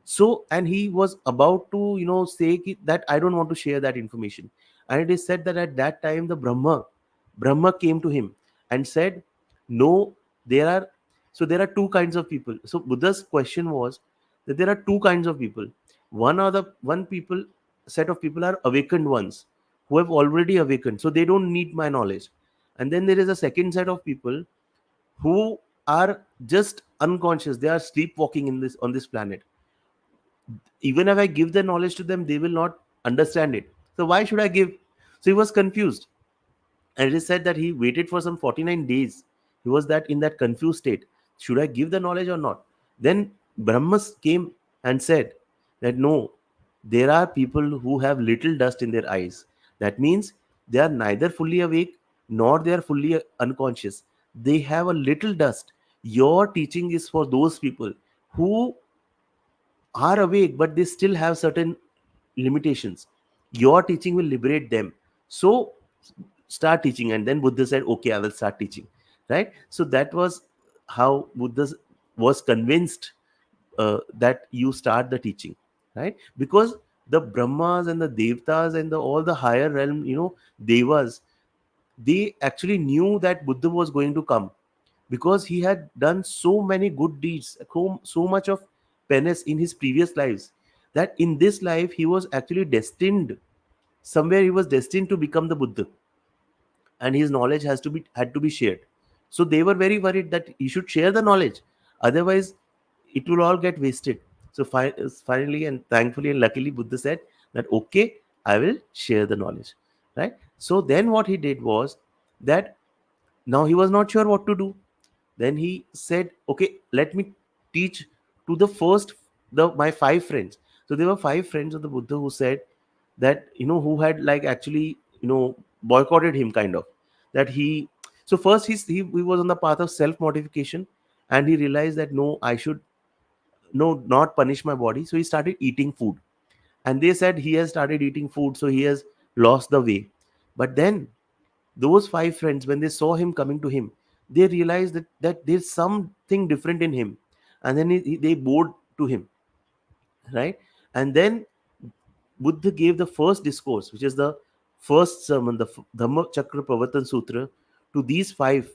So, and he was about to, say that I don't want to share that information. And it is said that at that time the Brahma came to him and said, no, there are, so there are two kinds of people. So Buddha's question was that there are two kinds of people. One people, set of people are awakened ones, who have already awakened, so they don't need my knowledge. And then there is a second set of people who are just unconscious, they are sleepwalking in this on this planet. Even if I give the knowledge to them, they will not understand it. So why should I give? So he was confused. And it is said that he waited for some 49 days. He was that in that confused state. Should I give the knowledge or not? Then Brahmas came and said that no, there are people who have little dust in their eyes. That means they are neither fully awake nor they are fully unconscious. They have a little dust. Your teaching is for those people who are awake but they still have certain limitations. Your teaching will liberate them. So start teaching. And then Buddha said, okay, I will start teaching. Right? So that was how Buddha was convinced that you start the teaching. Right? Because the Brahmas and the Devtas and all the higher realm, Devas, they actually knew that Buddha was going to come, because he had done so many good deeds, so much of penance in his previous lives, that in this life he was actually destined, somewhere he was destined to become the Buddha, and his knowledge had to be shared. So they were very worried that he should share the knowledge, otherwise it will all get wasted. So finally and thankfully and luckily Buddha said that okay, I will share the knowledge. Right? So then what he did was that now he was not sure what to do. Then he said, okay, let me teach to the first, the my five friends. So there were five friends of the Buddha who said that, who had like actually, boycotted him, kind of, that he, so first he was on the path of self mortification, and he realized that no, I should no not punish my body. So he started eating food, and they said he has started eating food, so he has lost the way. But then those five friends, when they saw him coming to him, they realized that there's something different in him. And then they bowed to him. Right? And then Buddha gave the first discourse, which is the first sermon, the Dhamma Chakra Pravartan Sutra, to these five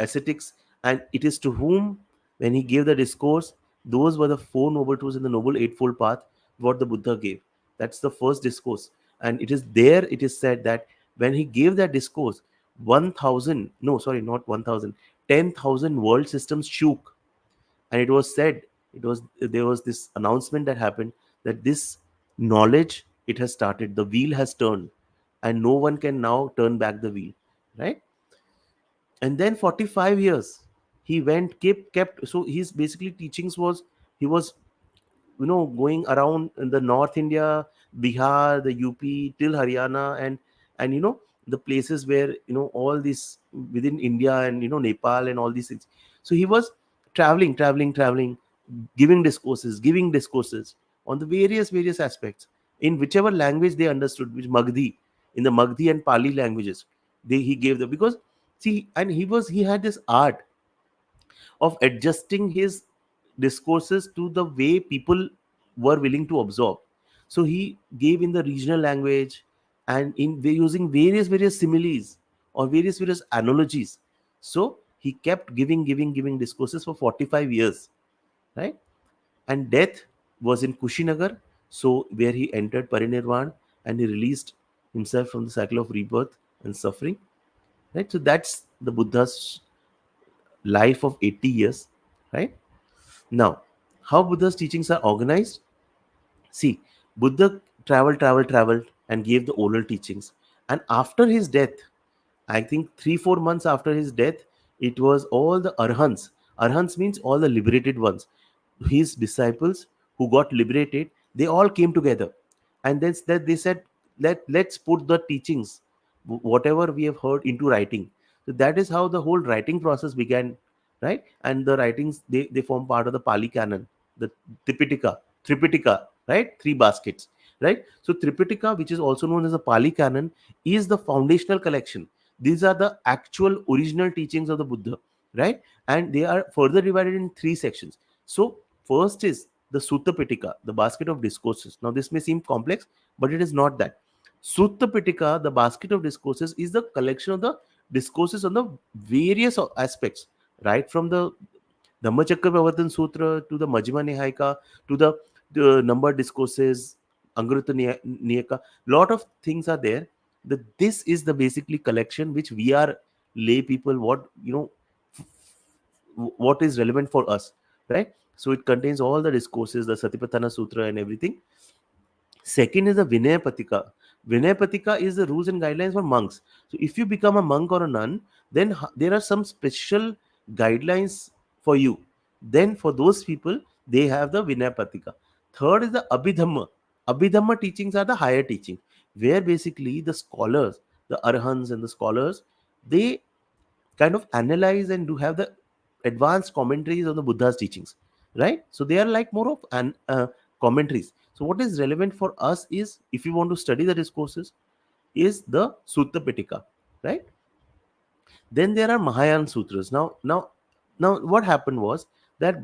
ascetics. And it is to whom, when he gave the discourse, those were the four noble truths in the Noble Eightfold Path, what the Buddha gave. That's the first discourse. And it is there, it is said that when he gave that discourse, 1,000, no, sorry, not 1,000, 10,000 world systems shook. And it was said, there was this announcement that happened, that this knowledge, it has started, the wheel has turned, and no one can now turn back the wheel. Right? And then 45 years he went, kept, so his basically teachings was, he was, going around in the North India, Bihar, the UP, till Haryana, and the places where, all this within India, and Nepal and all these things. So he was traveling, giving discourses on the various aspects, in whichever language they understood, which Magdi, in the Magdi and Pali languages, he gave them. Because see, and he had this art of adjusting his discourses to the way people were willing to absorb. So he gave in the regional language, and in using various similes, or various analogies. So he kept giving discourses for 45 years. Right? And death was in Kushinagar, so where he entered parinirvan, and he released himself from the cycle of rebirth and suffering. Right? So that's the Buddha's life of 80 years. Right? Now, how Buddha's teachings are organized? See, Buddha traveled, and gave the oral teachings. And after his death, I think 3-4 months after his death, it was all the arhants. Arhants means all the liberated ones. His disciples who got liberated, they all came together, and then that they said, let's put the teachings, whatever we have heard, into writing. So that is how the whole writing process began. Right? And the writings, they form part of the Pali canon, the Tripitaka, right? Three baskets. Right? So Tripitaka, which is also known as the Pali canon, is the foundational collection. These are the actual original teachings of the Buddha, right? And they are further divided in three sections. So first is the Sutta Pitaka, the basket of discourses. Now this may seem complex, but it is not that. Sutta Pitaka, the basket of discourses, is the collection of the discourses on the various aspects, right from the Dhammachakra Pravartan Sutra to the Majjhima Nihayaka to the number discourses, Anguttara Niyaka. Lot of things are there. This is the basically collection which we are lay people, what what is relevant for us, right? So it contains all the discourses, the Satipatthana Sutra and everything. Second is the Vinaya Patika. Vinaya Patika is the rules and guidelines for monks. So if you become a monk or a nun, then there are some special guidelines for you. Then for those people, they have the Vinaya Patika. Third is the Abhidhamma. Abhidhamma teachings are the higher teaching, where basically the scholars, the arhans and the scholars, they kind of analyze and do have the advanced commentaries on the Buddha's teachings, right? So they are like more of commentaries. So what is relevant for us is, if you want to study the discourses, is the Sutta Pitaka, right? Then there are Mahayana Sutras. Now, what happened was that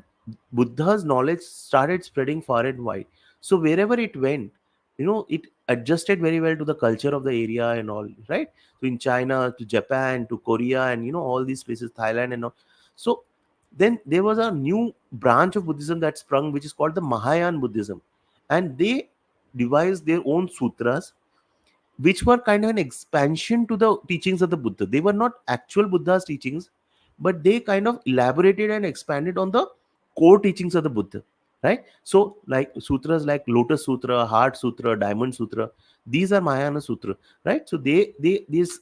Buddha's knowledge started spreading far and wide. So wherever it went, it adjusted very well to the culture of the area and all, right? So in China, to Japan, to Korea, and all these places, Thailand and all. So then there was a new branch of Buddhism that sprung, which is called the Mahayana Buddhism, and they devised their own sutras, which were kind of an expansion to the teachings of the Buddha. They were not actual Buddha's teachings, but they kind of elaborated and expanded on the core teachings of the Buddha, right? So, like sutras like Lotus Sutra, Heart Sutra, Diamond Sutra, these are Mahayana Sutra, right? So this is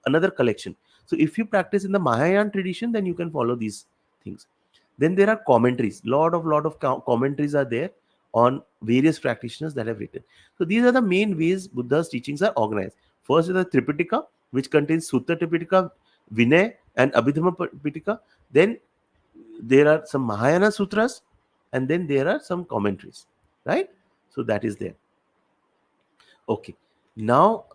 another collection. So if you practice in the Mahayana tradition, then you can follow these things. Then there are commentaries. Lot of commentaries are there on various practitioners that have written. So these are the main ways Buddha's teachings are organized. First is the Tripitaka, which contains Sutta Tripitaka, Vinay, and Abhidhamma Pitaka. Then there are some Mahayana Sutras, and then there are some commentaries, right? So that is there. Okay. Now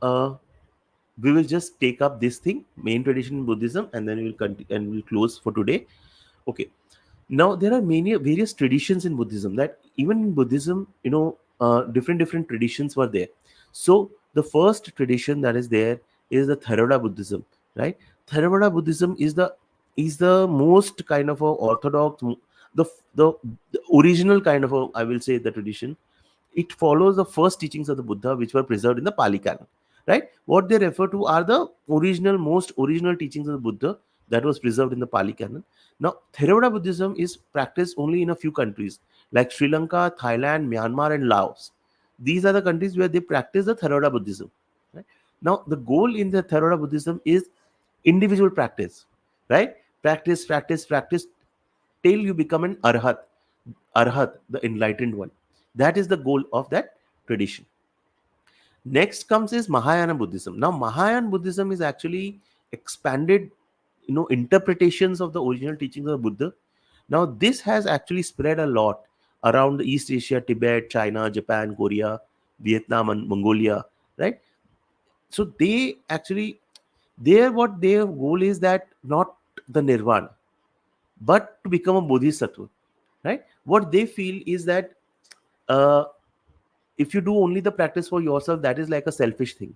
we will just take up this thing, main tradition in Buddhism, and then we will continue and we'll close for today. Okay. Now there are many various traditions in Buddhism, that even in Buddhism, different traditions were there. So the first tradition that is there is the Theravada Buddhism, right? Theravada Buddhism is the most kind of a orthodox, the the original kind of a, I will say, the tradition. It follows the first teachings of the Buddha, which were preserved in the Pali Canon, right? What they refer to are the most original teachings of the Buddha that was preserved in the Pali Canon. Now, Theravada Buddhism is practiced only in a few countries like Sri Lanka, Thailand, Myanmar, and Laos. These are the countries where they practice the Theravada Buddhism. Right? Now, the goal in the Theravada Buddhism is individual practice, right? Practice, practice, practice till you become an arhat, the enlightened one. That is the goal of that tradition. Next comes is Mahayana Buddhism. Now, Mahayana Buddhism is actually expanded, interpretations of the original teachings of the Buddha. Now, this has actually spread a lot around East Asia, Tibet, China, Japan, Korea, Vietnam, and Mongolia, right? So they actually, what their goal is, that not the nirvana, but to become a bodhisattva, right? What they feel is that uh, if you do only the practice for yourself, that is like a selfish thing.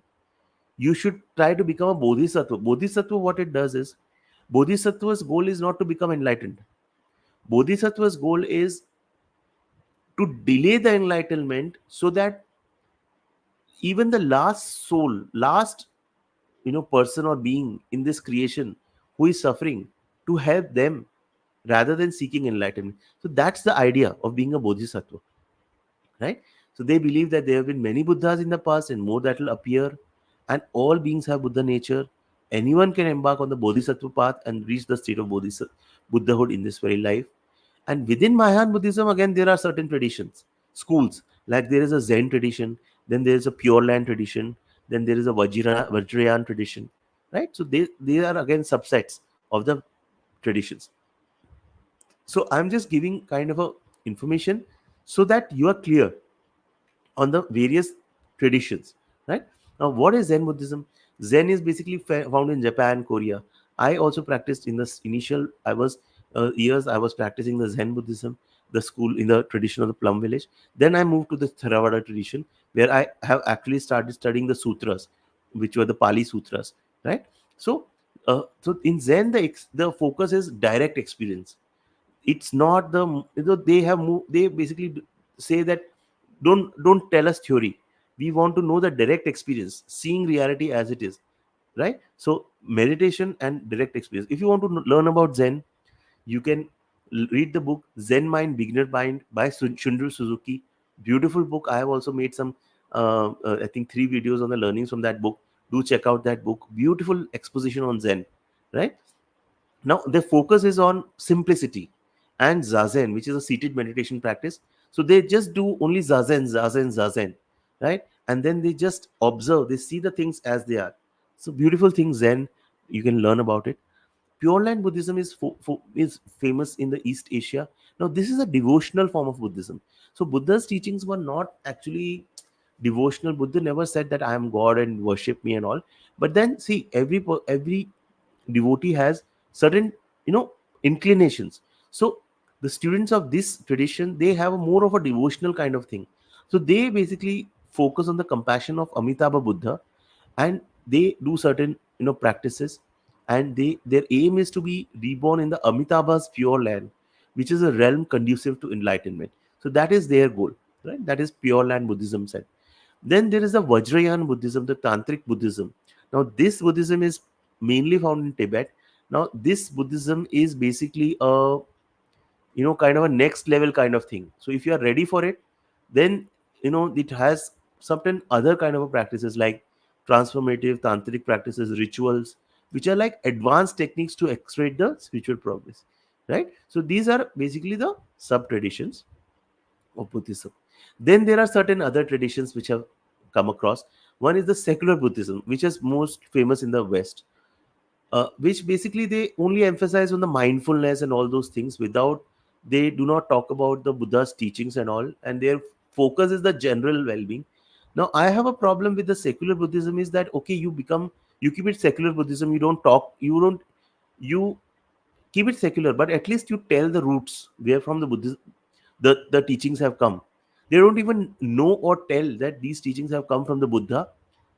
You should try to become a bodhisattva. Bodhisattva, what it does is, bodhisattva's goal is not to become enlightened. Bodhisattva's goal is to delay the enlightenment, so that even the last person or being in this creation who is suffering, to help them rather than seeking enlightenment. So that's the idea of being a bodhisattva, right? So they believe that there have been many Buddhas in the past and more that will appear, and all beings have Buddha nature. Anyone can embark on the bodhisattva path and reach the state of Buddhahood in this very life. And within Mahayana Buddhism, again, there are certain traditions, schools. Like there is a Zen tradition, then there is a Pure Land tradition, then there is a Vajrayana tradition, right? So they are again subsets of the traditions. So I'm just giving kind of a information so that you are clear on the various traditions, right? Now, what is Zen Buddhism? Zen is basically found in Japan, Korea. I also practiced in the initial, I was years I was practicing the Zen Buddhism, the school in the tradition of the Plum Village. Then I moved to the Theravada tradition, where I have actually started studying the sutras, which were the Pali sutras, right? So, so in Zen, the focus is direct experience. It's not the, they have moved, they basically say that don't tell us theory, we want to know the direct experience, seeing reality as it is, right? So meditation and direct experience. If you want to learn about Zen, you can read the book Zen Mind Beginner Mind by Shunru Suzuki. Beautiful book. I have also made some I think 3 videos on the learnings from that book. Do check out that book. Beautiful exposition on Zen, right? Now, their focus is on simplicity and zazen, which is a seated meditation practice. So they just do only zazen, zazen, zazen, right? And then they just observe, they see the things as they are. So, beautiful thing, Zen, you can learn about it. Pure Land Buddhism is famous in the East Asia. Now, this is a devotional form of Buddhism. So, Buddha's teachings were not actually devotional. Buddha never said that I am God and worship me and all. But then, see, every devotee has certain, inclinations. So the students of this tradition, they have a more of a devotional kind of thing. So they basically focus on the compassion of Amitabha Buddha, and they do certain, practices, and their aim is to be reborn in the Amitabha's pure land, which is a realm conducive to enlightenment. So that is their goal, right? That is Pure Land Buddhism said. Then there is the Vajrayana Buddhism, the Tantric Buddhism. Now, this Buddhism is mainly found in Tibet. Now, this Buddhism is basically a, kind of a next level kind of thing. So, if you are ready for it, then, it has certain other kind of practices like transformative tantric practices, rituals, which are like advanced techniques to accelerate the spiritual progress, right? So, these are basically the sub traditions of Buddhism. Then there are certain other traditions which have come across. One is the secular Buddhism, which is most famous in the West, which basically they only emphasize on the mindfulness and all those things without, they do not talk about the Buddha's teachings and all, and their focus is the general well-being. Now, I have a problem with the secular Buddhism is that, okay, you keep it secular Buddhism, you keep it secular, but at least you tell the roots where from the Buddhism the teachings have come. They don't even know or tell that these teachings have come from the Buddha.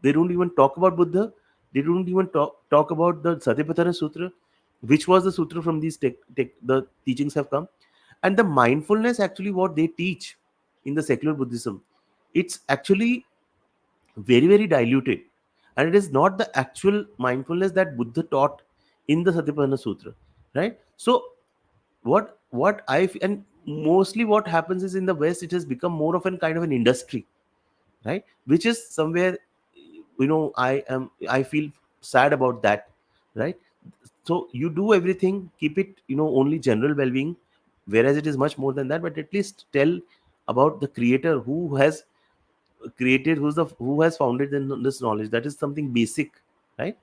They don't even talk about Buddha. They don't even talk about the Satipatthana Sutra, which was the sutra from these the teachings have come. And the mindfulness, actually, what they teach in the secular Buddhism, it's actually very, very diluted. And it is not the actual mindfulness that Buddha taught in the Satipatthana Sutra, right? So, and mostly what happens is in the West, it has become more of an kind of an industry, right? Which is somewhere, I feel sad about that, right? So you do everything, keep it, only general well-being, whereas it is much more than that. But at least tell about the creator who has created, who has founded this knowledge. That is something basic, right?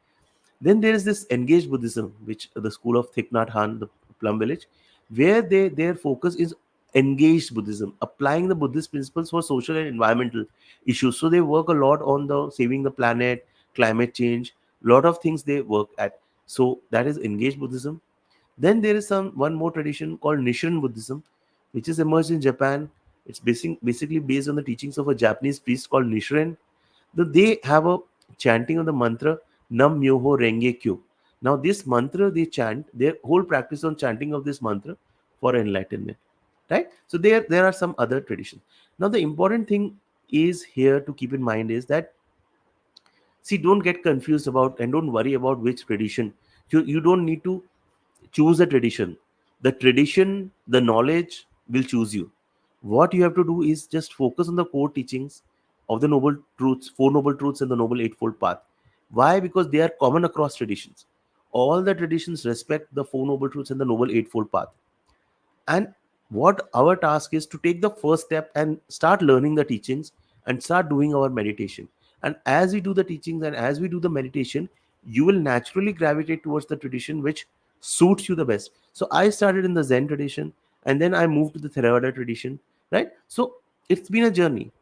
Then there is this engaged Buddhism, which the school of Thich Nhat Hanh, the Plum Village, where their focus is engaged Buddhism, applying the Buddhist principles for social and environmental issues. So they work a lot on the saving the planet, climate change, lot of things they work at. So that is engaged Buddhism. Then there is one more tradition called Nichiren Buddhism, which is emerged in Japan. It's basically based on the teachings of a Japanese priest called Nichiren. They have a chanting of the mantra Nam Myoho Renge Kyo. Now, this mantra they chant, their whole practice on chanting of this mantra for enlightenment. Right? So there are some other traditions. Now, the important thing is here to keep in mind is that, see, don't get confused about and don't worry about which tradition. You don't need to choose a tradition. The tradition, the knowledge will choose you. What you have to do is just focus on the core teachings of the noble truths, four noble truths, and the noble eightfold path. Why? Because they are common across traditions. All the traditions respect the four noble truths and the noble eightfold path. And what our task is to take the first step and start learning the teachings and start doing our meditation. And as we do the teachings and as we do the meditation, you will naturally gravitate towards the tradition which suits you the best. So I started in the Zen tradition, and then I moved to the Theravada tradition, right? So it's been a journey,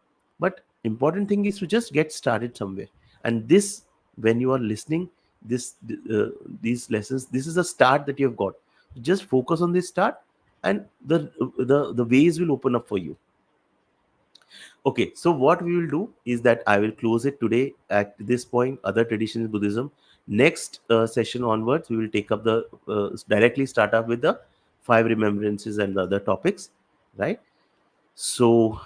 but important thing is to just get started somewhere. And this when you are listening this uh, these lessons, this is a start that you have got. Just focus on this start, and the ways will open up for you. Okay, so what we will do is that I will close it today at this point. Other traditions in Buddhism. Next session onwards, we will take up the directly start up with the five remembrances and the other topics, right? So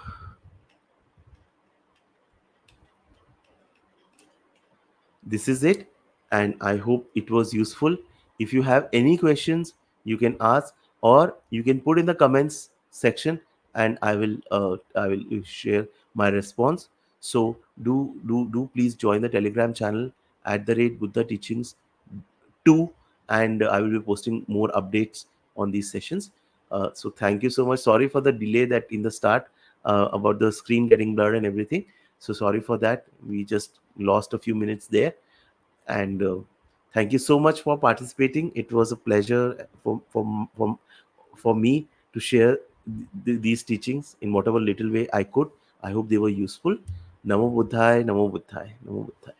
this is it, and I hope it was useful. If you have any questions, you can ask, or you can put in the comments section, and I will share my response. So do please join the Telegram channel at the rate Buddha Teachings 2, and I will be posting more updates on these sessions. So thank you so much. Sorry for the delay that in the start, about the screen getting blurred and everything. So sorry for that. We just lost a few minutes there, and thank you so much for participating. It was a pleasure for me to share these teachings in whatever little way I could. I hope they were useful. Namo Buddhaya, Namo Buddhaya, Namo Buddhaya.